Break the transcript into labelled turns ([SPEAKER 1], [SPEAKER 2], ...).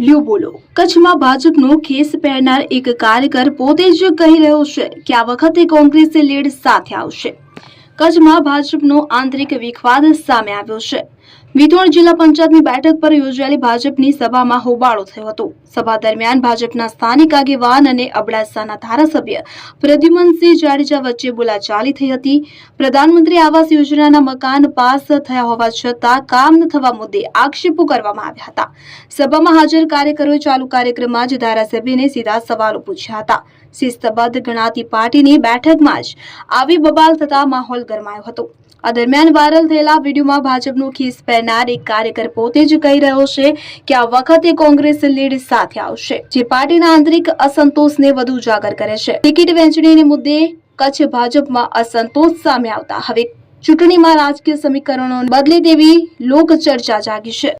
[SPEAKER 1] લ્યો બોલો કચ્છમાં ભાજપનો ખેસ પહેરનાર એક કાર્યકર પોતે જ કહી રહ્યો છે કે આ વખતે કોંગ્રેસ લીડ સાથે આવશે। કચ્છમાં ભાજપનો આંતરિક વિખવાદ સામે આવ્યો છે। વિતોણ જિલ્લા પંચાયતની બેઠક પર યોજાયેલી ભાજપની સભામાં હોબાળો થયો હતો। સભા દરમિયાન ભાજપના સ્થાનિક આગેવાન અને અબડાસાના ધારાસભ્ય પ્રદ્યુમનસિંહ જાડેજા વચ્ચે બોલાચાલી થઈ હતી। પ્રધાનમંત્રી આવાસ યોજનાના મકાન પાસ થયા હોવા છતાં કામ ન થવા મુદ્દે આક્ષેપો કરવામાં આવ્યા હતા। સભામાં હાજર કાર્યકરોએ ચાલુ કાર્યક્રમમાં જ ધારાસભ્યને સીધા સવાલો પૂછ્યા હતા। શિસ્તબદ્ધ ગણાતી પાર્ટીની બેઠકમાં જ આવી બબાલ થતા માહોલ ગરમાયો હતો। આ દરમિયાન વાયરલ થયેલા વિડીયોમાં ભાજપનો ખેસ પહેરનાર એક કાર્યકર પોતે જ કહી રહ્યો છે કે આ વખતે કોંગ્રેસ લીડ સાથે આવશે, જે પાર્ટીના આંતરિક અસંતોષને વધુ ઉજાગર કરે છે। ટિકિટ વહેંચણીને મુદ્દે કચ્છ ભાજપમાં અસંતોષ સામે આવતા હવે ચૂંટણીમાં રાજકીય સમીકરણો બદલે તેવી લોક ચર્ચા જાગી છે।